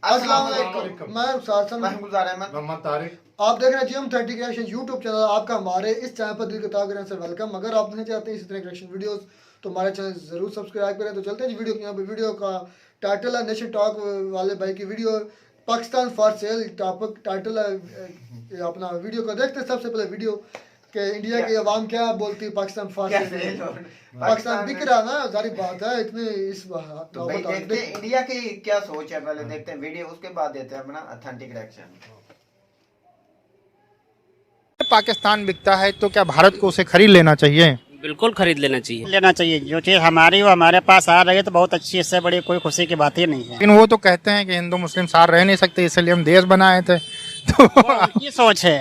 अस्सलाम वालेकुम। मैं सासन गुलजार अहमद, मोहम्मद तारिक। आप देख रहे हैं जिम 30 क्रिएशन यूट्यूब चैनल। आपका हमारे इस चैनल पर दिल किताब करने से वेलकम। अगर आप देखना चाहते हैं इसी तरह क्रिएशन वीडियोस तो हमारे चैनल जरूर सब्सक्राइब करें। तो चलते हैं वीडियो यहाँ पे। वीडियो का टाइटल है नेशन टॉक वाले भाई की video, Pakistan for sale topic title है। अपना वीडियो को देखते हैं। सबसे पहले वीडियो कि इंडिया की आवाम क्या बोलती है पाकिस्तान फॉर सेल। पाकिस्तान बिक रहा ना, सारी बात है इतनी इस तो भाई देखते हैं इंडिया की क्या सोच है। पहले देखते हैं वीडियो, उसके बाद देते हैं अपना ऑथेंटिक रिएक्शन। पाकिस्तान बिकता है तो क्या भारत को उसे खरीद लेना चाहिए? बिल्कुल खरीद लेना चाहिए। लेना चाहिए। जो चीज़ हमारी वो हमारे पास आ रही है तो बहुत अच्छी, इससे बड़ी कोई खुशी की बात ही नहीं है। लेकिन वो तो कहते हैं कि हिंदू मुस्लिम साथ रह नहीं सकते, इसलिए हम देश बनाए थे। तो वो उनकी सोच है,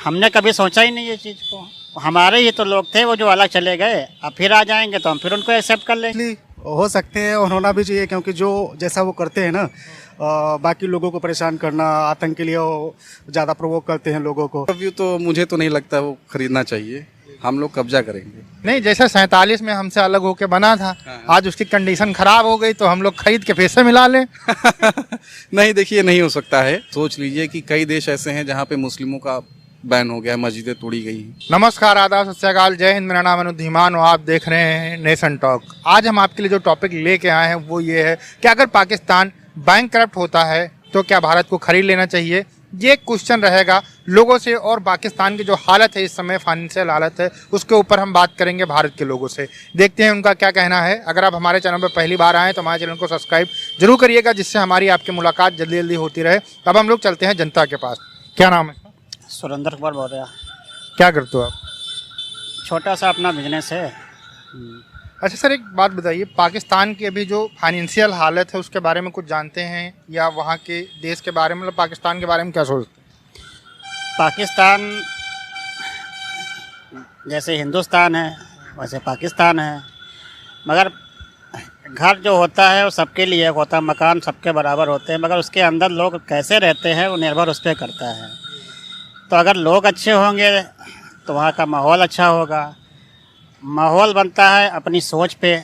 हमने कभी सोचा ही नहीं ये चीज़ को। हमारे ही तो लोग थे वो जो अलग चले गए, अब फिर आ जाएंगे तो हम फिर उनको एक्सेप्ट कर लेंगे। हो सकते हैं और होना भी चाहिए, क्योंकि जो जैसा वो करते हैं ना, बाकी लोगों को परेशान करना, आतंक के लिए वो ज़्यादा प्रोवोक करते हैं लोगों को। व्यू तो मुझे तो नहीं लगता वो खरीदना चाहिए। हम लोग कब्जा करेंगे। नहीं, जैसे 47 में हमसे अलग होके बना था, आज उसकी कंडीशन खराब हो गई तो हम लोग खरीद के फिर से मिला लें। नहीं, देखिए नहीं हो सकता है। सोच लीजिए कि कई देश ऐसे हैं जहाँ पे मुस्लिमों का बैन हो गया, मस्जिदें तोड़ी गई हैं। नमस्कार, आदाब, सत श्री अकाल, जय हिंद। मेरा नाम अनुधीमान और आप देख रहे हैं नेशन टॉक। आज हम आपके लिए जो टॉपिक लेके आए हैं वो ये है कि अगर पाकिस्तान बैंकक्रप्ट होता है तो क्या भारत को खरीद लेना चाहिए। ये क्वेश्चन रहेगा लोगों से, और पाकिस्तान की जो हालत है इस समय, फाइनेंशियल हालत है, उसके ऊपर हम बात करेंगे भारत के लोगों से। देखते हैं उनका क्या कहना है। अगर आप हमारे चैनल पर पहली बार आएँ तो हमारे चैनल को सब्सक्राइब जरूर करिएगा, जिससे हमारी आपकी मुलाकात जल्दी जल्दी होती रहे। अब हम लोग चलते हैं जनता के पास। क्या नाम है? सुरेंद्र कुमार बोल रहा। क्या करते हो आप? छोटा सा अपना बिजनेस है। अच्छा सर, एक बात बताइए, पाकिस्तान की अभी जो फाइनेंशियल हालत है उसके बारे में कुछ जानते हैं, या वहाँ के देश के बारे में, मतलब पाकिस्तान के बारे में क्या सोचते हैं? पाकिस्तान जैसे हिंदुस्तान है वैसे पाकिस्तान है, मगर घर जो होता है वो सबके लिए होता है, मकान सबके बराबर होते हैं, मगर उसके अंदर लोग कैसे रहते हैं वो निर्भर उस पर करता है। तो अगर लोग अच्छे होंगे तो वहाँ का माहौल अच्छा होगा। माहौल बनता है अपनी सोच पे।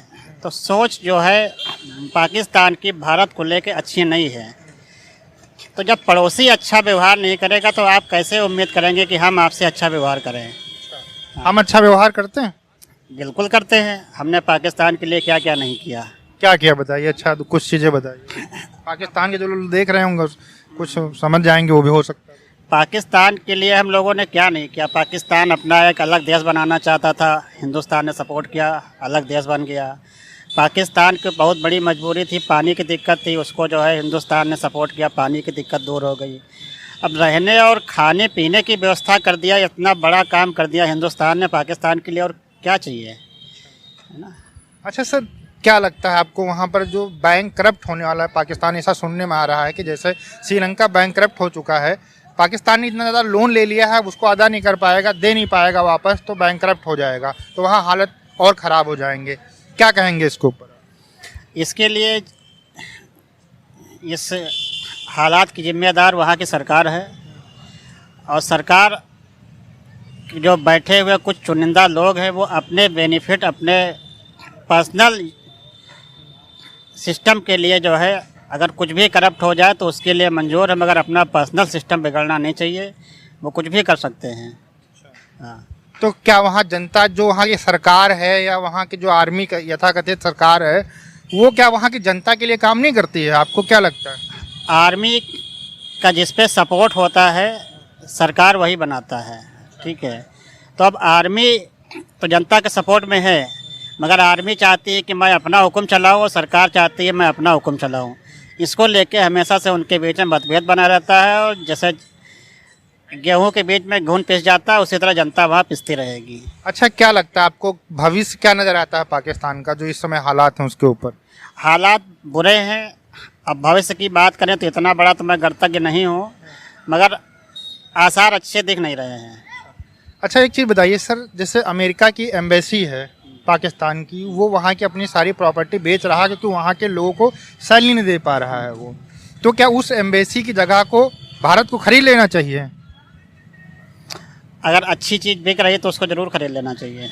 तो सोच जो है पाकिस्तान की भारत को लेके अच्छी नहीं है। तो जब पड़ोसी अच्छा व्यवहार नहीं करेगा तो आप कैसे उम्मीद करेंगे कि हम आपसे अच्छा व्यवहार करें? हम अच्छा व्यवहार करते हैं? बिल्कुल करते हैं। हमने पाकिस्तान के लिए क्या क्या नहीं किया। क्या किया बताइए। अच्छा, तो कुछ चीज़ें बताइए। पाकिस्तान के जो लोग देख रहे होंगे कुछ समझ जाएंगे, वो भी हो सकता है। पाकिस्तान के लिए हम लोगों ने क्या नहीं किया। पाकिस्तान अपना एक अलग देश बनाना चाहता था, हिंदुस्तान ने सपोर्ट किया, अलग देश बन गया। पाकिस्तान की बहुत बड़ी मजबूरी थी, पानी की दिक्कत थी, उसको जो है हिंदुस्तान ने सपोर्ट किया, पानी की दिक्कत दूर हो गई। अब रहने और खाने पीने की व्यवस्था कर दिया, इतना बड़ा काम कर दिया हिंदुस्तान ने पाकिस्तान के लिए, और क्या चाहिए, है ना। अच्छा सर, क्या लगता है आपको वहाँ पर जो बैंक करप्ट होने वाला है पाकिस्तान? ऐसा सुनने में आ रहा है कि जैसे श्रीलंका बैंक करप्ट हो चुका है, पाकिस्तान ने इतना ज़्यादा लोन ले लिया है, उसको अदा नहीं कर पाएगा, दे नहीं पाएगा वापस, तो बैंक करप्ट हो जाएगा, तो वहाँ हालत और ख़राब हो जाएंगे। क्या कहेंगे इसके ऊपर? इसके लिए इस हालात की जिम्मेदार वहाँ की सरकार है, और सरकार जो बैठे हुए कुछ चुनिंदा लोग हैं वो अपने बेनिफिट, अपने पर्सनल सिस्टम के लिए जो है, अगर कुछ भी करप्ट हो जाए तो उसके लिए मंजूर है, मगर अपना पर्सनल सिस्टम बिगड़ना नहीं चाहिए। वो कुछ भी कर सकते हैं। हाँ। तो क्या वहाँ जनता, जो वहाँ की सरकार है या वहाँ की जो आर्मी का यथाकथित सरकार है, वो क्या वहाँ की जनता के लिए काम नहीं करती है? आपको क्या लगता है? आर्मी का जिस पे सपोर्ट होता है सरकार वही बनाता है, ठीक है। तो अब आर्मी तो जनता के सपोर्ट में है, मगर आर्मी चाहती है कि मैं अपना हुक्म चलाऊँ और सरकार चाहती है मैं अपना हुक्म चलाऊँ। इसको लेके हमेशा से उनके बीच में मतभेद बना रहता है, और जैसे गेहूं के बीच में घुन पिस जाता है उसी तरह जनता वहाँ पिसती रहेगी। अच्छा, क्या लगता है आपको, भविष्य क्या नज़र आता है पाकिस्तान का जो इस समय हालात हैं उसके ऊपर? हालात बुरे हैं। अब भविष्य की बात करें तो इतना बड़ा तो मैं गणतज्ञ नहीं हूँ, मगर आसार अच्छे दिख नहीं रहे हैं। अच्छा, एक चीज़ बताइए सर, जैसे अमेरिका की एम्बेसी है पाकिस्तान की, वो वहाँ की अपनी सारी प्रॉपर्टी बेच रहा है क्योंकि वहाँ के लोगों को सैलरी नहीं दे पा रहा है वो, तो क्या उस एम्बेसी की जगह को भारत को खरीद लेना चाहिए? अगर अच्छी चीज़ बिक रही है तो उसको ज़रूर खरीद लेना चाहिए।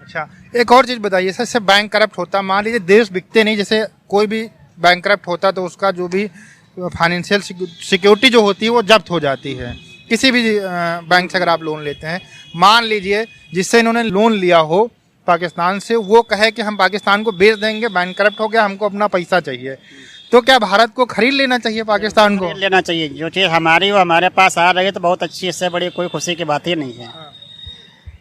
अच्छा, एक और चीज़ बताइए सर, जैसे बैंक करप्ट होता, मान लीजिए देश बिकते नहीं, जैसे कोई भी बैंकक्रप्ट होता तो उसका जो भी फाइनेंशियल सिक्योरिटी जो होती है वो जब्त हो जाती है। किसी भी बैंक से अगर आप लोन लेते हैं, मान लीजिए जिससे इन्होंने लोन लिया हो पाकिस्तान से, वो कहे कि हम पाकिस्तान को बेच देंगे, बैंकरप्ट हो गया, हमको अपना पैसा चाहिए, तो क्या भारत को खरीद लेना चाहिए पाकिस्तान को? खरीद लेना चाहिए। जो चीज़ हमारी वो हमारे पास आ रही है तो बहुत अच्छी, इससे बड़ी कोई खुशी की बात ही नहीं है।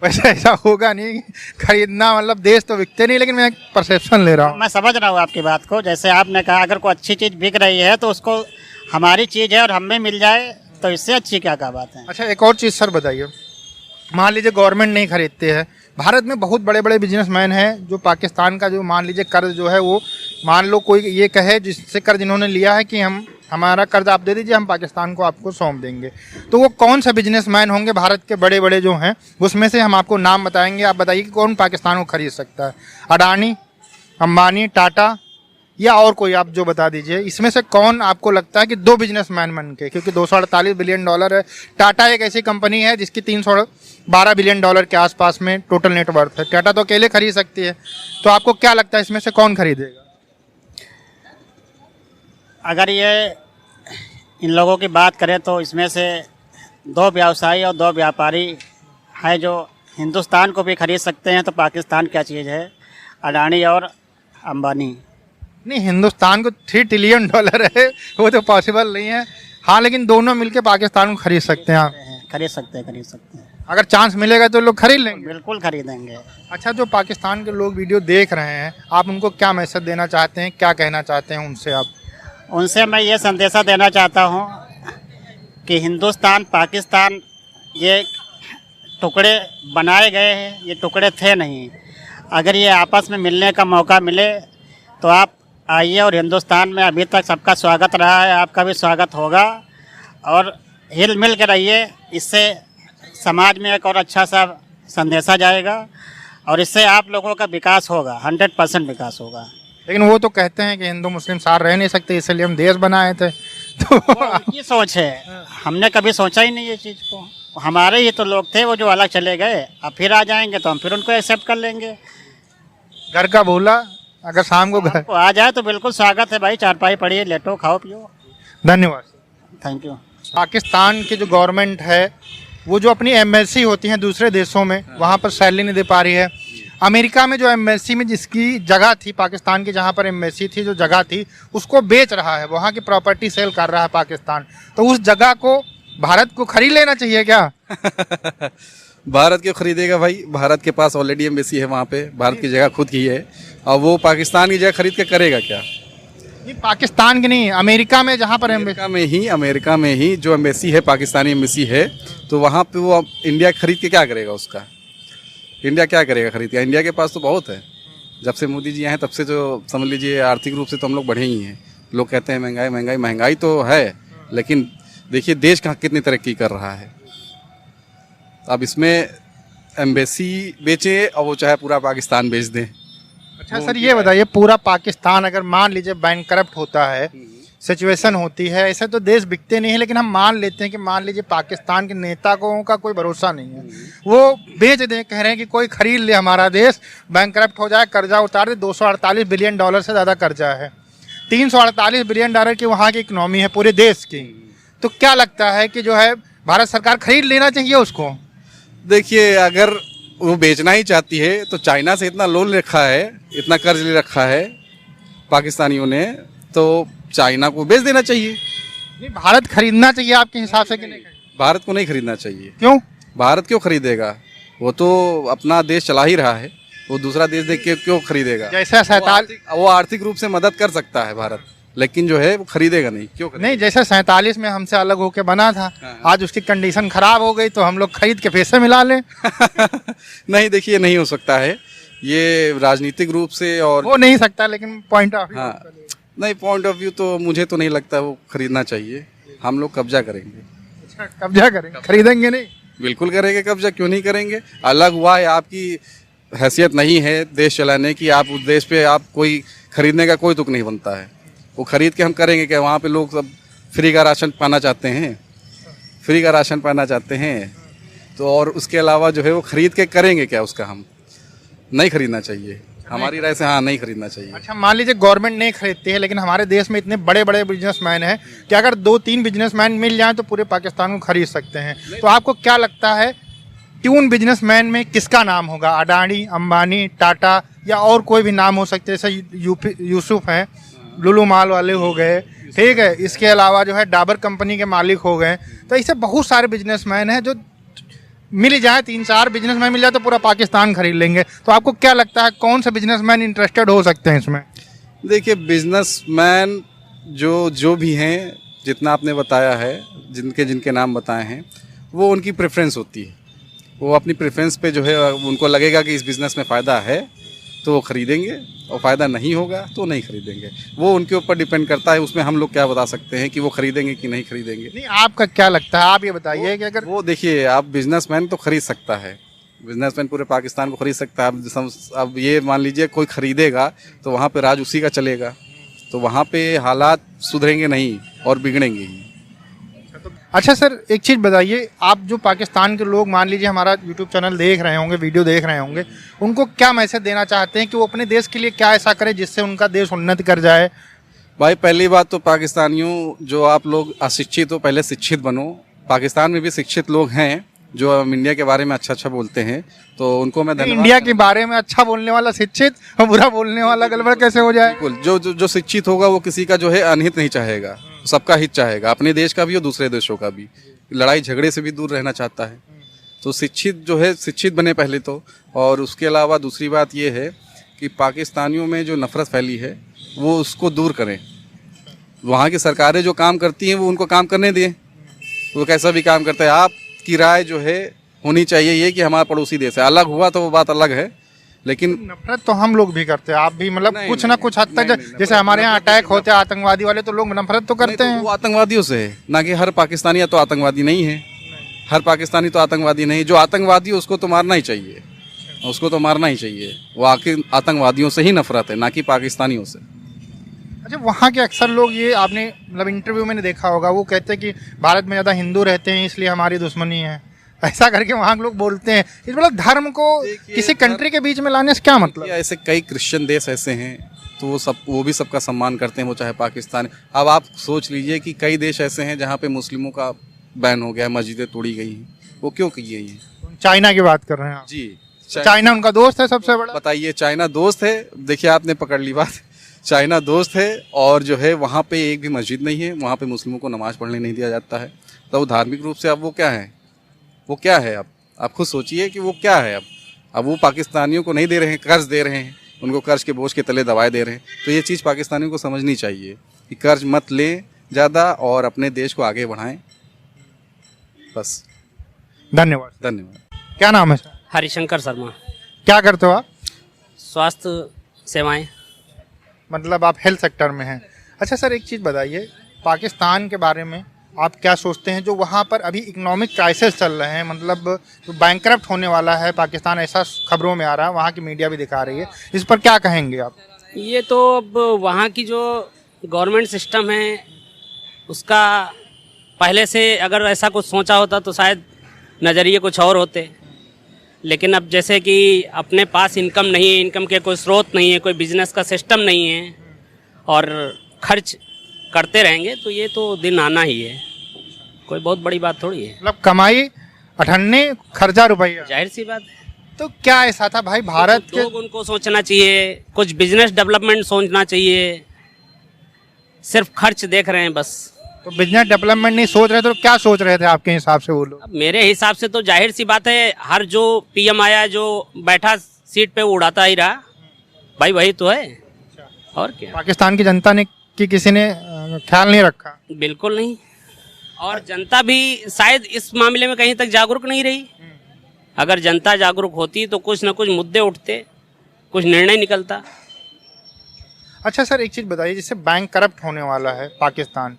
वैसे ऐसा होगा नहीं, खरीदना मतलब देश तो बिकते नहीं, लेकिन मैं एक परसेप्शन ले रहा हूँ। मैं समझ रहा हूँ आपकी बात को। जैसे आपने कहा अगर कोई अच्छी चीज़ बिक रही है तो उसको हमारी चीज़ है और हमें मिल जाए तो इससे अच्छी क्या बात है। अच्छा, एक और चीज़ सर बताइए, मान लीजिए गवर्नमेंट नहीं खरीदते हैं, भारत में बहुत बड़े बड़े बिजनेसमैन हैं जो पाकिस्तान का जो मान लीजिए कर्ज जो है वो, मान लो कोई ये कहे जिससे कर्ज इन्होंने लिया है कि हम हमारा कर्ज आप दे दीजिए, हम पाकिस्तान को आपको सौंप देंगे, तो वो कौन सा बिजनेसमैन होंगे भारत के बड़े बड़े जो हैं, उसमें से हम आपको नाम बताएंगे, आप बताइए कि कौन पाकिस्तान को खरीद सकता है? अडानी, अंबानी, टाटा या और कोई आप जो बता दीजिए, इसमें से कौन आपको लगता है कि दो बिजनेसमैन बन के, क्योंकि $248 बिलियन है, टाटा एक ऐसी कंपनी है जिसकी $312 बिलियन के आसपास में टोटल नेटवर्थ है, टाटा तो अकेले खरीद सकती है, तो आपको क्या लगता है इसमें से कौन खरीदेगा? अगर ये इन लोगों की बात करें तो इसमें से दो व्यवसायी और दो व्यापारी हैं जो हिंदुस्तान को भी खरीद सकते हैं, तो पाकिस्तान क्या चीज़ है? अडानी और अंबानी। नहीं, हिंदुस्तान को $3 ट्रिलियन है, वो तो पॉसिबल नहीं है। हाँ, लेकिन दोनों मिलके पाकिस्तान को खरीद सकते हैं। खरीद सकते हैं। अगर चांस मिलेगा तो लोग खरीद लेंगे। बिल्कुल खरीदेंगे। अच्छा, जो पाकिस्तान के लोग वीडियो देख रहे हैं, आप उनको क्या मैसेज देना चाहते हैं, क्या कहना चाहते हैं उनसे आप? उनसे मैं ये संदेशा देना चाहता हूँ कि हिंदुस्तान पाकिस्तान ये टुकड़े बनाए गए हैं, ये टुकड़े थे नहीं। अगर ये आपस में मिलने का मौका मिले तो आप आइए, और हिंदुस्तान में अभी तक सबका स्वागत रहा है, आपका भी स्वागत होगा, और हिल मिल के रहिए। इससे समाज में एक और अच्छा सा संदेशा जाएगा और इससे आप लोगों का विकास होगा, 100% विकास होगा। लेकिन वो तो कहते हैं कि हिंदू मुस्लिम साथ रह नहीं सकते, इसलिए हम देश बनाए थे, तो उनकी सोच है, हमने कभी सोचा ही नहीं ये चीज़ को। हमारे ही तो लोग थे वो जो अलग चले गए, अब फिर आ जाएंगे तो हम फिर उनको एक्सेप्ट कर लेंगे। घर का भूला अगर शाम को घर आ जाए तो बिल्कुल स्वागत है भाई, चारपाई पढ़िए, लेटो, खाओ पियो। धन्यवाद। Thank you. पाकिस्तान की जो गवर्नमेंट है वो जो अपनी एम्बेसी होती है दूसरे देशों में, वहाँ पर सैलरी नहीं दे पा रही है। अमेरिका में जो एम्बेसी में जिसकी जगह थी, पाकिस्तान की जहाँ पर एम्बेसी थी, जो जगह थी, उसको बेच रहा है, वहाँ की प्रॉपर्टी सेल कर रहा है पाकिस्तान, तो उस जगह को भारत को खरीद लेना चाहिए क्या? भारत क्यों खरीदेगा भाई? भारत के पास ऑलरेडी एम्बेसी है वहाँ पे, भारत की जगह खुद की है, और वो पाकिस्तान की जगह खरीद के करेगा क्या? नहीं, पाकिस्तान की नहीं, अमेरिका में जहाँ पर अमेरिका में ही जो एम्बेसी है, पाकिस्तानी एम्बेसी है, तो वहाँ पे वो इंडिया खरीद के क्या करेगा? उसका इंडिया क्या करेगा खरीद के? इंडिया के पास तो बहुत है। जब से मोदी जी आए हैं तब से जो समझ लीजिए आर्थिक रूप से तो हम लोग बढ़े ही हैं। लोग कहते हैं महंगाई तो है, लेकिन देखिए देश कहाँ कितनी तरक्की कर रहा है। अब इसमें एम्बेसी बेचे और वो चाहे पूरा पाकिस्तान बेच दें। अच्छा सर, ये बताइए, पूरा पाकिस्तान अगर मान लीजिए बैंकरप्ट होता है, सिचुएशन होती है, ऐसे तो देश बिकते नहीं है, लेकिन हम मान लेते हैं कि मान लीजिए पाकिस्तान के नेताओं का कोई भरोसा नहीं है, वो बेच दें, कह रहे हैं कि कोई खरीद ले हमारा देश, बैंकरप्ट हो जाए, कर्जा उतार दे। $248 बिलियन से ज़्यादा कर्जा है, $348 बिलियन की वहाँ की इकनॉमी है पूरे देश की, तो क्या लगता है कि जो है भारत सरकार खरीद लेना चाहिए उसको? देखिए, अगर वो बेचना ही चाहती है तो चाइना से इतना लोन रखा है, इतना कर्ज ले रखा है पाकिस्तानियों ने, तो चाइना को बेच देना चाहिए। नहीं, भारत खरीदना चाहिए आपके हिसाब से कि नहीं? भारत को नहीं खरीदना चाहिए। क्यों? भारत क्यों खरीदेगा? वो तो अपना देश चला ही रहा है, वो दूसरा देश देख के क्यों खरीदेगा? जैसा वो आर्थिक रूप से मदद कर सकता है भारत, लेकिन जो है वो खरीदेगा नहीं। क्यों खरीदेगा? नहीं, जैसे 47 में हमसे अलग होके बना था, आज उसकी कंडीशन खराब हो गई तो हम लोग खरीद के पैसे मिला लें। नहीं, देखिए नहीं हो सकता है ये राजनीतिक रूप से, और हो नहीं सकता, लेकिन पॉइंट ऑफ व्यू। हाँ, नहीं, पॉइंट ऑफ व्यू तो मुझे तो नहीं लगता वो खरीदना चाहिए। हम लोग कब्जा करेंगे। अच्छा, कब्जा करेंगे, खरीदेंगे नहीं? बिल्कुल करेंगे कब्जा, क्यों नहीं करेंगे? अलग हुआ है, आपकी हैसियत नहीं है देश चलाने की, आप उस देश पे आप कोई खरीदने का कोई तुक नहीं बनता है। वो खरीद के हम करेंगे क्या? वहाँ पे लोग सब फ्री का राशन पाना चाहते हैं, तो और उसके अलावा जो है वो खरीद के करेंगे क्या? उसका हम नहीं खरीदना चाहिए। हमारी राय से हाँ नहीं खरीदना चाहिए। अच्छा, मान लीजिए गवर्नमेंट नहीं खरीदती है, लेकिन हमारे देश में इतने बड़े बड़े बिजनेसमैन हैं कि अगर 2-3 बिजनेसमैन मिल जाएं तो पूरे पाकिस्तान को खरीद सकते हैं। तो आपको क्या लगता है ट्यून बिजनेसमैन में किसका नाम होगा? अडानी, अंबानी, टाटा या और कोई भी नाम हो सकते हैं, जैसे यूसुफ हैं, लुलु माल वाले हो गए, ठीक है, इसके अलावा जो है डाबर कंपनी के मालिक हो गए। तो ऐसे बहुत सारे बिजनेसमैन हैं जो मिल जाए, 3-4 बिजनेसमैन मिल जाए तो पूरा पाकिस्तान खरीद लेंगे। तो आपको क्या लगता है कौन से बिजनेसमैन इंटरेस्टेड हो सकते हैं इसमें? देखिए बिजनेसमैन जो भी हैं, जितना आपने बताया है, जिनके नाम बताए हैं, वो उनकी प्रेफरेंस होती है। वो अपनी प्रेफरेंस पे जो है उनको लगेगा कि इस बिज़नेस में फ़ायदा है तो वो ख़रीदेंगे, और फ़ायदा नहीं होगा तो नहीं खरीदेंगे। वो उनके ऊपर डिपेंड करता है। उसमें हम लोग क्या बता सकते हैं कि वो खरीदेंगे कि नहीं खरीदेंगे। नहीं, आपका क्या लगता है, आप ये बताइए कि अगर वो देखिए, आप बिजनेसमैन तो खरीद सकता है, बिजनेसमैन पूरे पाकिस्तान को खरीद सकता है। अब ये मान लीजिए कोई खरीदेगा तो वहाँ पे राज उसी का चलेगा, तो वहाँ पे हालात सुधरेंगे नहीं और बिगड़ेंगे ही। अच्छा सर, एक चीज़ बताइए, आप जो पाकिस्तान के लोग मान लीजिए हमारा यूट्यूब चैनल देख रहे होंगे, वीडियो देख रहे होंगे, उनको क्या मैसेज देना चाहते हैं कि वो अपने देश के लिए क्या ऐसा करे जिससे उनका देश उन्नति कर जाए? भाई पहली बात तो पाकिस्तानियों, जो आप लोग अशिक्षित हो, पहले शिक्षित बनो। पाकिस्तान में भी शिक्षित लोग हैं जो हम इंडिया के बारे में अच्छा अच्छा बोलते हैं, तो उनको मैं धन्यवाद। इंडिया के बारे में अच्छा बोलने वाला शिक्षित और बुरा बोलने वाला गलबड़ कैसे हो जाए? बिल्कुल, जो शिक्षित होगा वो किसी का जो है अनहित नहीं चाहेगा, सबका हित चाहेगा, अपने देश का भी और दूसरे देशों का भी। लड़ाई झगड़े से भी दूर रहना चाहता है। तो शिक्षित जो है, शिक्षित बने पहले तो। और उसके अलावा दूसरी बात ये है कि पाकिस्तानियों में जो नफरत फैली है वो उसको दूर करें। वहाँ की सरकारें जो काम करती हैं वो उनको काम करने दें, वो कैसा भी काम करता है। आपकी राय जो है होनी चाहिए ये कि हमारा पड़ोसी देश है, अलग हुआ तो वो बात अलग है, लेकिन नफरत तो हम लोग भी करते हैं, आप भी मतलब नहीं, कुछ नहीं, ना कुछ हद तक जैसे हमारे यहाँ अटैक होते हैं आतंकवादी वाले, तो लोग नफरत तो करते नहीं, हैं। तो वो आतंकवादियों से है ना, कि हर पाकिस्तानी तो आतंकवादी नहीं है। हर पाकिस्तानी तो आतंकवादी नहीं। जो आतंकवादी है उसको तो मारना ही चाहिए, उसको तो मारना ही चाहिए। वो आखिर आतंकवादियों से ही नफरत है, ना कि पाकिस्तानियों से। अच्छा, वहाँ के अक्सर लोग ये आपने मतलब इंटरव्यू में देखा होगा, वो कहते हैं कि भारत में ज़्यादा हिंदू रहते हैं इसलिए हमारी दुश्मनी है, ऐसा करके वहाँ के लोग बोलते हैं। इस मतलब धर्म को किसी कंट्री के बीच में लाने से क्या मतलब? ऐसे कई क्रिश्चियन देश ऐसे हैं तो वो भी सबका सम्मान करते हैं, वो चाहे पाकिस्तान। अब आप सोच लीजिए कि कई देश ऐसे हैं जहाँ पे मुस्लिमों का बैन हो गया, मस्जिदें तोड़ी गई हैं, वो क्यों की गई हैं? चाइना की बात कर रहे हैं आप? जी, चाइना उनका दोस्त है सबसे बड़ा। बताइए, चाइना दोस्त है? देखिए आपने पकड़ ली बात। चाइना दोस्त है और जो है वहाँ पे एक भी मस्जिद नहीं है, वहाँ पे मुस्लिमों को नमाज पढ़ने नहीं दिया जाता है। तो धार्मिक रूप से अब वो क्या है, वो क्या है? अब आप खुद सोचिए कि वो क्या है। अब वो पाकिस्तानियों को नहीं दे रहे हैं, कर्ज दे रहे हैं, उनको कर्ज के बोझ के तले दबाए दे रहे हैं। तो ये चीज़ पाकिस्तानियों को समझनी चाहिए कि कर्ज मत लें ज़्यादा और अपने देश को आगे बढ़ाएं। बस, धन्यवाद। धन्यवाद। क्या नाम है सर? हरिशंकर शर्मा। क्या करते हो आप? स्वास्थ्य सेवाएं। मतलब आप हेल्थ सेक्टर में हैं। अच्छा सर, एक चीज़ बताइए, पाकिस्तान के बारे में आप क्या सोचते हैं? जो वहाँ पर अभी इकोनॉमिक क्राइसिस चल रहे हैं, मतलब बैंकरप्ट होने वाला है पाकिस्तान, ऐसा खबरों में आ रहा है, वहाँ की मीडिया भी दिखा रही है, इस पर क्या कहेंगे आप? ये तो अब वहाँ की जो गवर्नमेंट सिस्टम है उसका पहले से अगर ऐसा कुछ सोचा होता तो शायद नज़रिए कुछ और होते। लेकिन अब जैसे कि अपने पास इनकम नहीं है, इनकम के कोई स्रोत नहीं है, कोई बिजनेस का सिस्टम नहीं है और खर्च करते रहेंगे तो ये तो दिन आना ही है, कोई बहुत बड़ी बात थोड़ी है। मतलब कमाई 98, खर्चा रुपया, जाहिर सी बात है। तो क्या ऐसा था भाई भारत के? लोग उनको सोचना चाहिए, कुछ बिजनेस डेवलपमेंट सोचना चाहिए, सिर्फ खर्च देख रहे हैं बस। तो बिजनेस डेवलपमेंट नहीं सोच रहे थे तो क्या सोच रहे थे आपके हिसाब से वो लोग? अब मेरे हिसाब से तो जाहिर सी बात है, हर जो पीएम आया जो बैठा सीट पे वो उड़ाता ही रहा भाई, वही तो है और क्या। पाकिस्तान की जनता ने कि किसी ने ख्याल नहीं रखा? बिल्कुल नहीं, और जनता भी शायद इस मामले में कहीं तक जागरूक नहीं रही। अगर जनता जागरूक होती तो कुछ न कुछ मुद्दे उठते, कुछ निर्णय निकलता। अच्छा सर, एक चीज़ बताइए, जैसे बैंक करप्ट होने वाला है पाकिस्तान,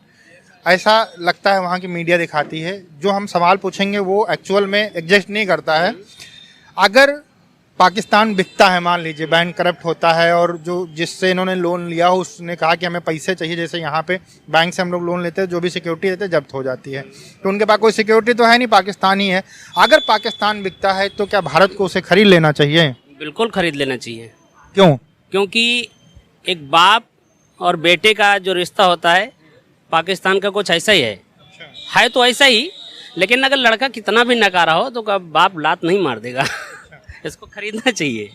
ऐसा लगता है वहाँ की मीडिया दिखाती है, जो हम सवाल पूछेंगे वो एक्चुअल में एग्जिस्ट नहीं करता है। अगर पाकिस्तान बिकता है, मान लीजिए बैंक करप्ट होता है और जो जिससे इन्होंने लोन लिया हो उसने कहा कि हमें पैसे चाहिए, जैसे यहाँ पे बैंक से हम लोग लोन लेते हैं, जो भी सिक्योरिटी देते हैं जब्त हो जाती है, तो उनके पास कोई सिक्योरिटी तो है नहीं, पाकिस्तान ही है। अगर पाकिस्तान बिकता है तो क्या भारत को उसे खरीद लेना चाहिए? बिल्कुल खरीद लेना चाहिए। क्यों? क्योंकि एक बाप और बेटे का जो रिश्ता होता है पाकिस्तान का कुछ ऐसा ही है तो ऐसा ही, लेकिन अगर लड़का कितना भी नकारा हो तो कब बाप लात नहीं मार देगा। इसको खरीदना चाहिए।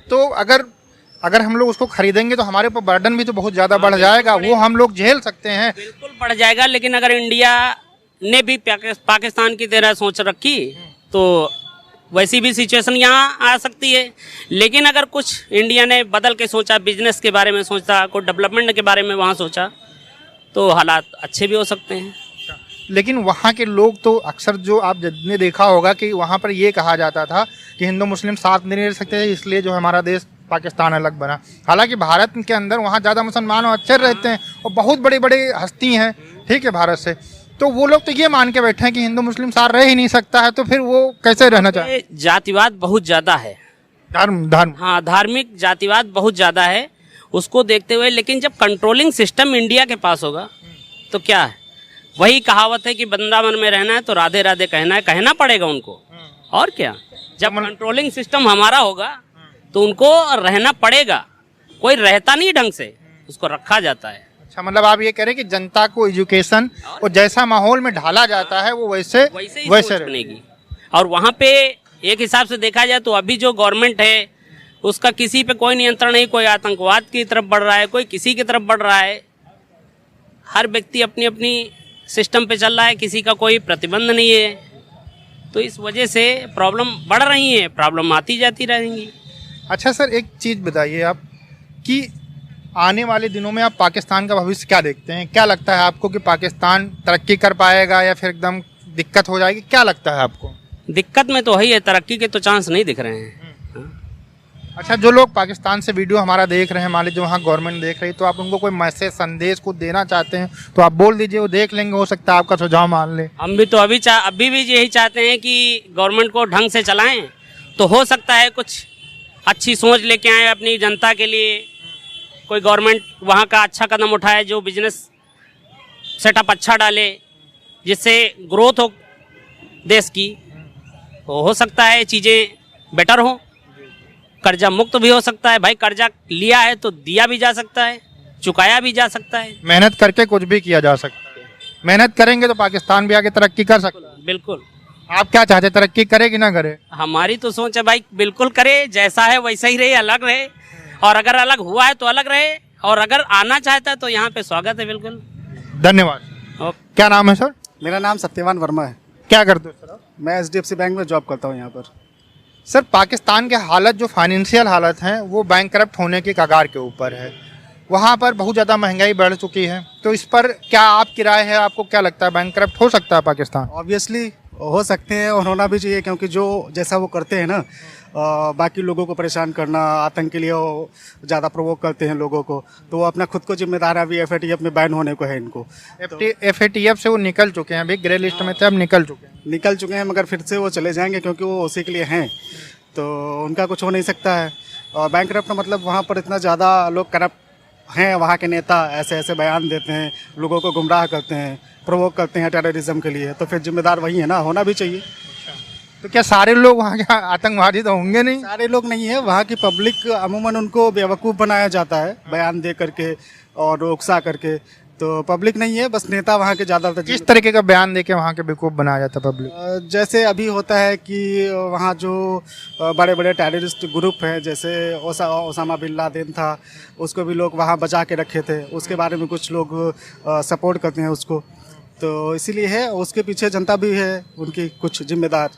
तो अगर हम लोग उसको खरीदेंगे तो हमारे ऊपर बर्डन भी तो बहुत ज़्यादा बढ़ जाएगा, वो हम लोग झेल सकते हैं। बिल्कुल बढ़ जाएगा, लेकिन अगर इंडिया ने भी पाकिस्तान की तरह सोच रखी तो वैसी भी सिचुएशन यहाँ आ सकती है। लेकिन अगर कुछ इंडिया ने बदल के सोचा, बिजनेस के बारे में सोचा, कोई डेवलपमेंट के बारे में वहाँ सोचा, तो हालात अच्छे भी हो सकते हैं। लेकिन वहाँ के लोग तो अक्सर, जो आपने देखा होगा कि वहाँ पर ये कहा जाता था कि हिंदू मुस्लिम साथ नहीं रह सकते, इसलिए जो हमारा देश पाकिस्तान अलग बना। हालांकि भारत के अंदर वहाँ ज़्यादा मुसलमान और अच्छे रहते हैं और बहुत बड़ी बड़ी हस्ती हैं, ठीक है, भारत से। तो वो लोग तो ये मान के बैठे हैं कि हिंदू मुस्लिम साथ रह ही नहीं सकता है, तो फिर वो कैसे रहना चाहे? जातिवाद बहुत ज़्यादा है, धर्म हाँ, धार्मिक जातिवाद बहुत ज़्यादा है, उसको देखते हुए। लेकिन जब कंट्रोलिंग सिस्टम इंडिया के पास होगा तो क्या है, वही कहावत है कि वृंदावन में रहना है तो राधे राधे कहना है, कहना पड़ेगा उनको, और क्या। जब कंट्रोलिंग सिस्टम हमारा होगा तो उनको रहना पड़ेगा। कोई रहता नहीं ढंग से, उसको रखा जाता है। अच्छा, मतलब आप ये कह रहे हैं कि जनता को एजुकेशन और जैसा माहौल में ढाला जाता है वो वैसे बनेगी। और वहाँ पे एक हिसाब से देखा जाए तो अभी जो गवर्नमेंट है उसका किसी पे कोई नियंत्रण नहीं, कोई आतंकवाद की तरफ बढ़ रहा है, कोई किसी की तरफ बढ़ रहा है। हर व्यक्ति अपनी अपनी सिस्टम पे चल रहा है, किसी का कोई प्रतिबंध नहीं है। तो इस वजह से प्रॉब्लम बढ़ रही है, प्रॉब्लम आती जाती रहेंगी। अच्छा सर, एक चीज़ बताइए आप कि आने वाले दिनों में आप पाकिस्तान का भविष्य क्या देखते हैं? क्या लगता है आपको कि पाकिस्तान तरक्की कर पाएगा या फिर एकदम दिक्कत हो जाएगी? क्या लगता है आपको? दिक्कत में तो है, तरक्की के तो चांस नहीं दिख रहे हैं। अच्छा, जो लोग पाकिस्तान से वीडियो हमारा देख रहे हैं, मान लीजिए वहाँ गवर्नमेंट देख रही है, तो आप उनको कोई मैसेज संदेश को देना चाहते हैं तो आप बोल दीजिए, वो देख लेंगे, हो सकता है आपका सुझाव मान ले। हम भी तो अभी भी यही चाहते हैं कि गवर्नमेंट को ढंग से चलाएं, तो हो सकता है कुछ अच्छी सोच लेके आए अपनी जनता के लिए। कोई गवर्नमेंट वहाँ का अच्छा कदम उठाए, जो बिजनेस सेटअप अच्छा डाले, जिससे ग्रोथ हो देश की, तो हो सकता है चीज़ें बेटर हो। कर्जा मुक्त भी हो सकता है, भाई कर्जा लिया है तो दिया भी जा सकता है, चुकाया भी जा सकता है। मेहनत करके कुछ भी किया जा सकता है। मेहनत करेंगे तो पाकिस्तान भी आगे तरक्की कर सकता है। बिल्कुल। आप क्या चाहते हैं, तरक्की करे कि ना करे? हमारी तो सोच है भाई, बिल्कुल करे, जैसा है वैसा ही रहे, अलग रहे। और अगर अलग हुआ है तो अलग रहे, और अगर आना चाहता है तो यहाँ पे स्वागत है। बिल्कुल, धन्यवाद। क्या नाम है सर? मेरा नाम सत्यवान वर्मा है। क्या करते हो सर? मैं HDFC बैंक में जॉब करता हूँ यहाँ पर। सर, पाकिस्तान के हालत, जो फाइनेंशियल हालत हैं, वो बैंक करप्ट होने के कगार के ऊपर है। वहाँ पर बहुत ज़्यादा महंगाई बढ़ चुकी है, तो इस पर क्या आपकी राय है? आपको क्या लगता है, बैंक करप्ट हो सकता है पाकिस्तान? ऑब्वियसली हो सकते हैं और होना भी चाहिए, क्योंकि जो जैसा वो करते हैं ना, बाकी लोगों को परेशान करना, आतंक के लिए वो ज़्यादा प्रोवोक करते हैं लोगों को, तो वो अपना खुद को जिम्मेदार है। अभी FATF में बैन होने को है इनको। FATF से वो निकल चुके हैं, अभी ग्रे लिस्ट में थे, अब निकल चुके हैं, मगर फिर से वो चले जाएंगे क्योंकि वो उसी के लिए हैं, तो उनका कुछ हो नहीं सकता है। और बैंक करप्ट का मतलब वहाँ पर इतना ज़्यादा लोग करप्ट हैं, वहाँ के नेता ऐसे ऐसे बयान देते हैं, लोगों को गुमराह करते हैं, प्रोवोक करते हैं टेररिज्म के लिए, तो फिर जिम्मेदार वही है ना, होना भी चाहिए। तो क्या सारे लोग वहाँ के आतंकवादी तो होंगे नहीं? सारे लोग नहीं है, वहाँ की पब्लिक अमूमन उनको बेवकूफ़ बनाया जाता है बयान दे करके और उकसा करके, तो पब्लिक नहीं है, बस नेता वहाँ के ज़्यादातर। किस तरीके का बयान देके वहाँ के बेवकूफ़ बनाया जाता है पब्लिक? जैसे अभी होता है कि वहाँ जो बड़े बड़े टेररिस्ट ग्रुप हैं, जैसे ओसामा बिन लादेन था, उसको भी लोग वहाँ बचा के रखे थे, उसके बारे में कुछ लोग सपोर्ट करते हैं उसको, तो इसीलिए है, उसके पीछे जनता भी है उनकी कुछ जिम्मेदार।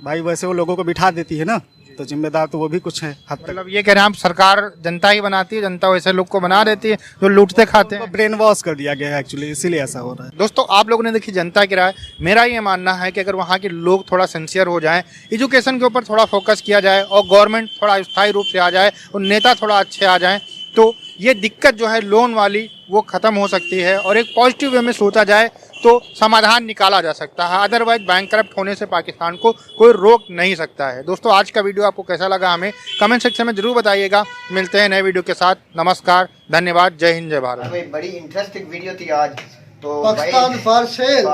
भाई वैसे वो लोगों को बिठा देती है ना, तो जिम्मेदार तो वो भी कुछ है हद तक। मतलब ये कह रहे हैं आप, सरकार जनता ही बनाती है, जनता वैसे लोग को बना देती है जो लूटते खाते हैं। ब्रेन वॉश कर दिया गया है एक्चुअली, इसीलिए ऐसा हो रहा है। दोस्तों, आप लोगों ने देखी जनता की राय। मेरा ये मानना है कि अगर वहाँ के लोग थोड़ा सिंसियर हो जाएं, एजुकेशन के ऊपर थोड़ा फोकस किया जाए और गवर्नमेंट थोड़ा स्थायी रूप से आ जाए और नेता थोड़ा अच्छे आ जाएं, तो ये दिक्कत जो है लोन वाली वो ख़त्म हो सकती है और एक पॉजिटिव वे में सोचा जाए तो समाधान निकाला जा सकता है। अदरवाइज बैंक करप्ट होने से पाकिस्तान को कोई रोक नहीं सकता है। दोस्तों, आज का वीडियो आपको कैसा लगा हमें कमेंट सेक्शन में जरूर बताइएगा। मिलते हैं नए वीडियो के साथ। नमस्कार, धन्यवाद, जय हिंद, जय भारत। बड़ी इंटरेस्टिंग वीडियो थी आज। तो Pakistan for sale.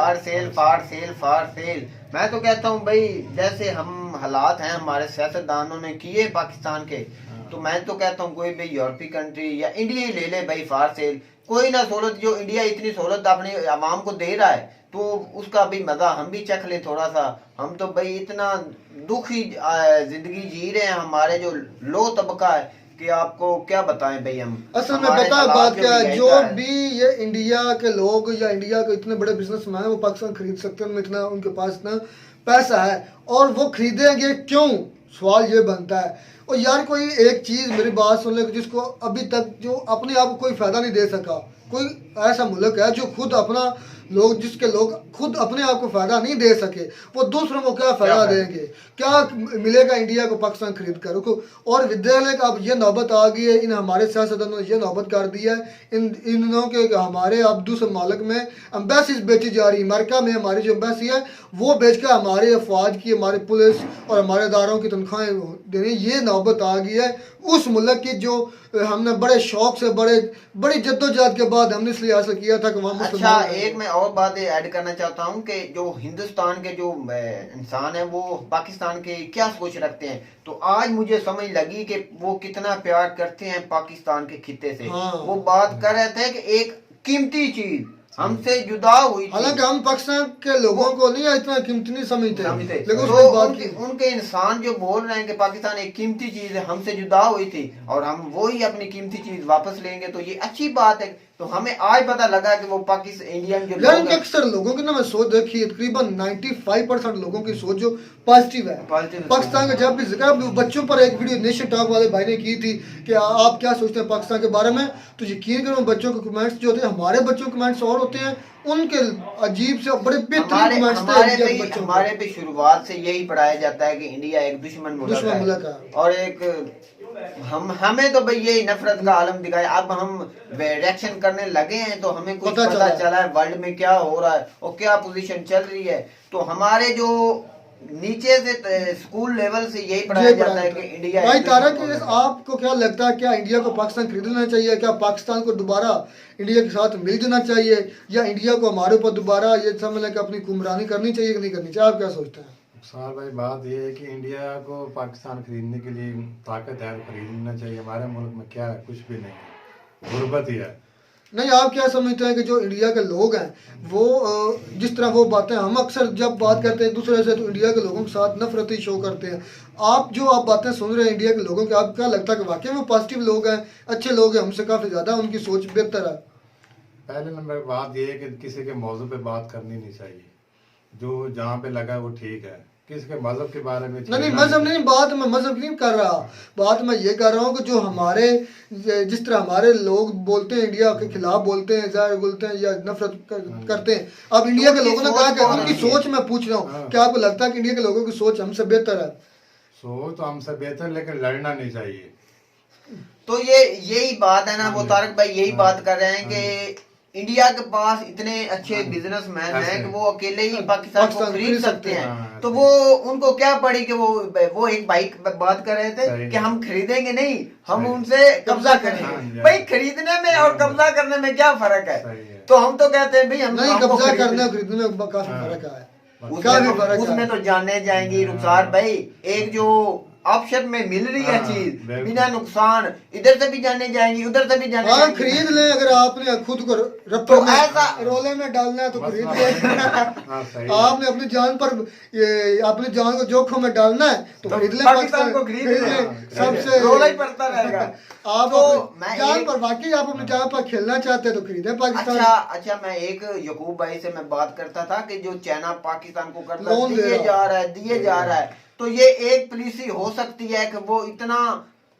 Far cell. मैं तो कहता हूँ भाई, जैसे हम हालात हैं हमारे सियासतदानों ने किए पाकिस्तान के, तो मैं तो कहता हूँ कोई भी यूरोपीय कंट्री या इंडिया ही ले ले भाई, फार सेल। कोई ना सहूलत, जो इंडिया इतनी सहूलत अपने आवाम को दे रहा है, तो उसका भी मजा हम भी चख लें थोड़ा सा। हम तो भाई इतना दुखी जिंदगी जी रहे हैं, हमारे जो लो तबका है कि आपको क्या बताएं भाई हम। असल में बता बात क्या है, जो भी ये इंडिया के लोग या इंडिया के इतने बड़े बिजनेसमैन है वो पाकिस्तान खरीद सकते हैं, इतना उनके पास इतना पैसा है, और वो खरीदेंगे क्यों, सवाल ये बनता है। और यार कोई एक चीज मेरी बात सुन ले, जिसको अभी तक जो अपने आप को कोई फायदा नहीं दे सका, कोई ऐसा मुल्क है जो खुद अपना लोग, जिसके लोग खुद अपने आप को फायदा नहीं दे सके, वो दूसरों को क्या फायदा देंगे, क्या मिलेगा इंडिया को पाकिस्तान खरीद कर। और विद्यालय का अब ये नौबत आ गई है, इन हमारे सियासतदानों ने ये नौबत कर दी है, इन के हमारे अब दूसरे मालिक में एम्बेसीज बेची जा रही है। अमेरिका में हमारी जो एम्बेसी है वो बेच कर हमारे अफवाज की, हमारे पुलिस और हमारे इदारों की तनख्वाहें देनी, ये नौबत आ गई है उस मुल्क की जो हमने बड़े शौक से बड़ी जद्दोजहद के बाद हमने इसलिए हासिल किया था कि वहाँ। अच्छा, एक मैं और बात ऐड करना चाहता हूँ कि जो हिंदुस्तान के जो इंसान है वो पाकिस्तान के क्या सोच रखते हैं, तो आज मुझे समझ लगी कि वो कितना प्यार करते हैं पाकिस्तान के खित्ते से। हाँ। वो बात कर रहे थे कि एक कीमती चीज हमसे जुदा हुई थी। हालांकि हम पाकिस्तान के लोगों को नहीं इतना कीमती नहीं समझते, लेकिन तो उसकी बात की उनके इंसान जो बोल रहे हैं कि पाकिस्तान एक कीमती चीज है, हमसे जुदा हुई थी और हम वो ही अपनी कीमती चीज वापस लेंगे, तो ये अच्छी बात है। तो हमें आज पता लगा कि वो पाकिस्तान इंडियन जो यार उनके अक्सर लोगों की ना मैं सोच देखी, तकरीबन 95% लोगों की सोच जो पॉजिटिव है। पाकिस्तान का जब भी जिक्र बच्चों पर एक वीडियो नेशन टॉक वाले भाई ने की थी कि आप क्या सोचते हैं पाकिस्तान के बारे में, तो यकीन करो बच्चों के कमेंट्स जो होते हैं, हमारे बच्चों के कमेंट्स और होते हैं, उनके अजीब से बड़े बेहतरीन कमेंट्स थे। हमारे भी शुरुआत से यही पढ़ाया जाता है कि इंडिया एक दुश्मन मुल्क है और एक हमें तो भाई यही नफरत का आलम दिखाया। अब हम रिएक्शन करने लगे हैं तो हमें कुछ पता चला है वर्ल्ड में क्या हो रहा है और क्या पोजीशन चल रही है। तो हमारे जो नीचे से स्कूल लेवल से यही पढ़ाया जाता है कि इंडिया। भाई तारक, आपको क्या लगता है, क्या इंडिया को पाकिस्तान खरीद लेना चाहिए, क्या पाकिस्तान को दोबारा इंडिया के साथ मिल जाना चाहिए, या इंडिया को हमारे ऊपर दोबारा ये समझ लें कि अपनी हुक्मरानी करनी चाहिए कि नहीं करनी चाहिए, आप क्या सोचते हैं? सर भाई बात ये है कि इंडिया को पाकिस्तान खरीदने के लिए ताकत है, खरीद लेना चाहिए। हमारे मुल्क में क्या है, कुछ भी नहीं है, गुर्बत ही है। नहीं, आप क्या समझते हैं कि जो इंडिया के लोग हैं वो जिस तरह वो बातें हम अक्सर जब बात करते हैं दूसरे से, तो इंडिया के लोगों के साथ नफरत ही शो करते हैं। आप बातें सुन रहे हैं इंडिया के लोगों की, आप क्या लगता है कि वाकई वो पॉजिटिव लोग हैं, अच्छे लोग हैं, हमसे काफ़ी ज़्यादा उनकी सोच बेहतर है? पहले नंबर बात ये है कि किसी के मौजू पे बात करनी नहीं चाहिए, जो जहाँ पे लगा वो ठीक है। किसी के मजहब के बारे में नहीं, मजहब नहीं, बात मैं मजहब नहीं कर रहा, बात मैं ये कर रहा हूँ कि जो हमारे जिस तरह हमारे लोग बोलते हैं, इंडिया के खिलाफ बोलते हैं, ज़ाहिर बोलते हैं या नफरत करते हैं। अब इंडिया के लोगों ने कहा कि उनकी सोच मैं पूछ रहा हूँ, क्या आपको लगता है कि इंडिया के लोगों की सोच हमसे बेहतर है? सोच तो हमसे बेहतर, लेकिन लड़ना नहीं चाहिए। तो ये यही बात है ना, वो तारक भाई यही बात कर रहे हैं कि इंडिया के पास इतने अच्छे बिजनेसमैन हैं कि वो अकेले ही पाकिस्तान को खरीद सकते हैं। तो वो उनको क्या पड़ी कि वो एक भाई बात कर रहे थे कि हम खरीदेंगे नहीं, हम उनसे कब्जा करेंगे। भाई खरीदने में और कब्जा करने में क्या फर्क है? तो हम तो कहते हैं भाई हम नहीं, कब्जा करने और खरीदने में काफी फर्क है। उसमें तो जाने जाएंगी रुखसार भाई, एक जो ऑप्शन में मिल रही है चीज बिना नुकसान, इधर से भी जाने जाएंगी उधर से भी जाने जाएंगी। खरीद ले, अगर आपने खुद को तो ऐसा रोले में डालना है तो खरीद ले। आपने अपनी जान पर अपनी जान को जोखिम में डालना है तो खरीद ले, पाकिस्तान को खरीद ले, सबसे रोला ही पड़ता रहेगा। आप तो जान पर बाकी आप अपनी जान पर खेलना चाहते हैं तो खरीदे पाकिस्तान। अच्छा, मैं एक यकूब भाई से मैं बात करता था कि जो चाइना पाकिस्तान को कर्जा दिए जा रहा है, तो ये एक पॉलिसी हो सकती है कि वो इतना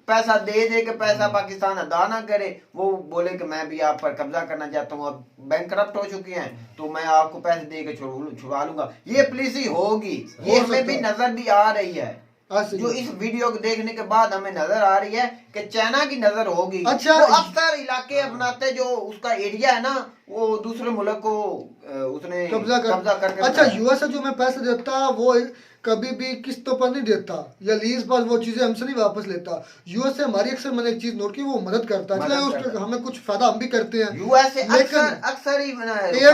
पैसा दे कि पैसा पाकिस्तान अदा ना करे, वो बोले कि मैं भी आप पर कब्जा करना चाहता हूँ, अब बैंकरप्ट हो चुकी हैं तो मैं आपको पैसे दे के छुड़ा लूंगा। ये पॉलिसी होगी, ये हमें भी नजर भी आ रही है। जो इस वीडियो को देखने के बाद हमें नजर आ रही है कि चाइना की नजर होगी। अच्छा, वो अक्सर इलाके अपनाते जो उसका एरिया है ना, वो दूसरे मुल्क को उसने कब्जा कर। अच्छा, यूएस जो मैं पैसे देता वो कभी भी किस्तों पर नहीं देता या लीज पर वो चीजें हमसे नहीं वापस लेता। यूएसए हमारी अक्सर मैंने एक चीज नोट की, वो मदद करता है, चलो उसके हमें कुछ फायदा हम भी करते हैं। यूएसए लेकिन अक्सर ही एड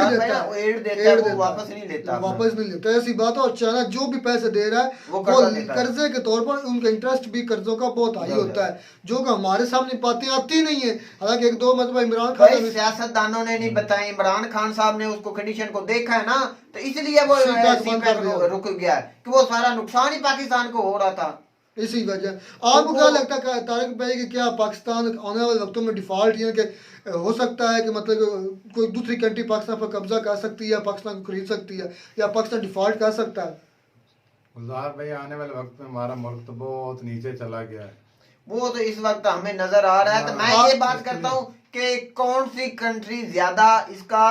देता है, वो वापस नहीं लेता, वापस नहीं लेता, ऐसी बात है। और चाइना जो भी पैसे दे रहा है वो कर्जे के तौर पर, उनका इंटरेस्ट भी कर्जों का बहुत हाई होता है, जो कि हमारे सामने बातें आती नहीं है। हालांकि एक दो मतलब इमरान खान, सियासतदानों ने नहीं बताया, इमरान खान साहब ने उसको कंडीशन को देखा है ना, तो इसलिए वो रुक गया कि वो सारा नुकसान ही पाकिस्तान को हो रहा था। इसी वजह आपको क्या लगता है तारिक भाई कि क्या पाकिस्तान आने वाले वक्तों में डिफॉल्ट यानी कि हो सकता है कि मतलब कोई दूसरी कंट्री पाकिस्तान पर कब्जा कर सकती है या पाकिस्तान को खरीद सकती है या पाकिस्तान डिफॉल्ट कर सकता है? गुलजार भाई आने वाले वक्त में हमारा मुल्क तो बहुत नीचे चला गया है, वो तो इस वक्त हमें नजर आ रहा है। तो मैं ये बात करता हूँ कि कौन सी कंट्री ज्यादा इसका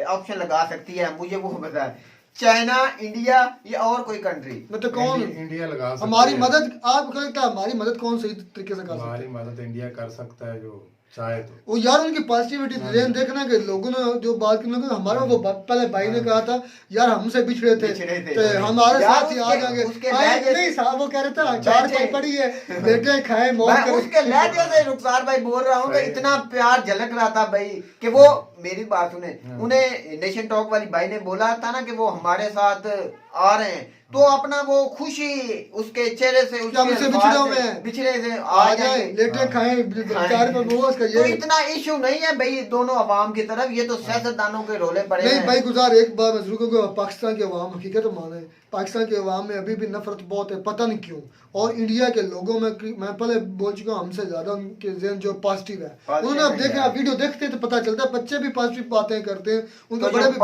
ऑप्शन लगा सकती है, मुझे वो बताए, चाइना, इंडिया या और कोई कंट्री? मतलब कौन? इंडिया लगा सकती हमारी है। मदद आपको लगता है हमारी मदद कौन सही तरीके से कर सकता है? हमारी मदद इंडिया कर सकता है जो चाहे तो। वो यार उनकी पॉजिटिविटी देखना कि लोगों ने जो बात की, हमारा वो पहले भाई ने कहा था यार हमसे बिछड़े थे तो हमारे साथ ही आ जाएंगे, नहीं साहब वो कह रहे थे चार पाई पड़ी है बेटे खाए मौत मैं उसके लहजे से रुखसार भाई बोल रहा हूँ कि इतना प्यार झलक रहा था भाई कि वो मेरी बात सुने, उन्हें नेशन टॉक वाली भाई ने बोला था ना कि वो हमारे साथ आ रहे हैं, तो अपना वो खुशी उसके चेहरे से, उसके बिछड़े से आ जाए, लेटे खाए चार पर बोझ का, तो इतना इशू नहीं है भाई दोनों अवाम की तरफ, ये तो सियासतदानों के रोले पड़े नहीं हैं। भाई गुजार एक बार मैं जरूर कहूँगा, पाकिस्तान के अवाम हकीकत माने, पाकिस्तान के अवाम में अभी भी नफरत बहुत है, पता नहीं क्यों। और इंडिया के लोगों में मैं पहले बोल चुका हूँ, हमसे ज्यादा उनके ज़हन जो पॉजिटिव है, उन्होंने अब देखा वीडियो देखते हैं तो पता चलता है, बच्चे भी पॉजिटिव बातें करते हैं, उनके बड़े भी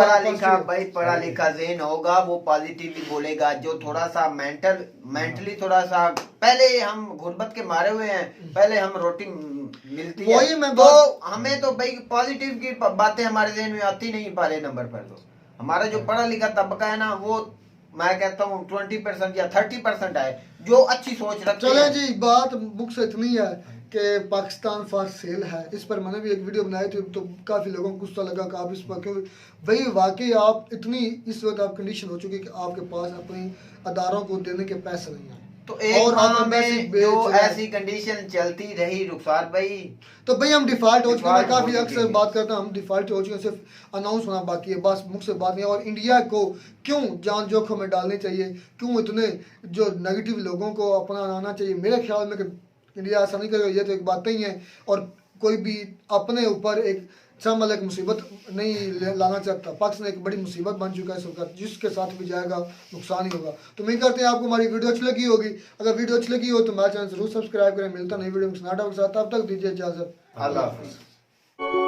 पढ़ा लिखा ज़हन होगा वो पॉजिटिवली बोलेगा। जो थोड़ा सा मेंटली थोड़ा सा, पहले हम गुर्बत के मारे हुए हैं, पहले हम रोटी मिलती है तो हमें तो भाई पॉजिटिव की बातें हमारे ज़हन में आती नहीं। पहले नंबर पर तो हमारा जो पढ़ा लिखा तबका है ना, वो मैं कहता हूँ 20% या 30% है जो अच्छी सोच रखते हैं। चले जी, बात मुख से इतनी है कि पाकिस्तान फॉर सेल है। इस पर मैंने भी एक वीडियो बनाई थी, तो काफ़ी लोगों को गुस्सा लगा कि आप इस पर क्यों, भाई वाकई आप इतनी इस वक्त आप कंडीशन हो चुकी कि आपके पास अपने अदारों को देने के पैसे नहीं हैं, तो एक माह में जो ऐसी कंडीशन चलती रही रुखसार भाई, तो भाई हम डिफॉल्ट हो चुके हैं। काफी अक्सर बात करता हूँ हम डिफॉल्ट हो चुके हैं, सिर्फ अनाउंस होना बाकी है, बस मुख से बात नहीं। और इंडिया को क्यों जान जोखिम में डालनी चाहिए, क्यों इतने जो नेगेटिव लोगों को अपनाना चाहिए? मेरे ख्याल में कि इंडिया ऐसा नहीं करेगा, ये तो एक बात नहीं है। और कोई भी अपने ऊपर एक शामिल एक मुसीबत नहीं लाना चाहता। पाकिस्तान एक बड़ी मुसीबत बन चुका है इस वक्त, जिसके साथ भी जाएगा नुकसान ही होगा। तो उम्मीद करते हैं आपको हमारी वीडियो अच्छी लगी होगी। अगर वीडियो अच्छी लगी हो तो हमारे चैनल जरूर सब्सक्राइब करें। मिलता नई वीडियो में तब तक दीजिए इजाजत, अल्लाह हाफिज़।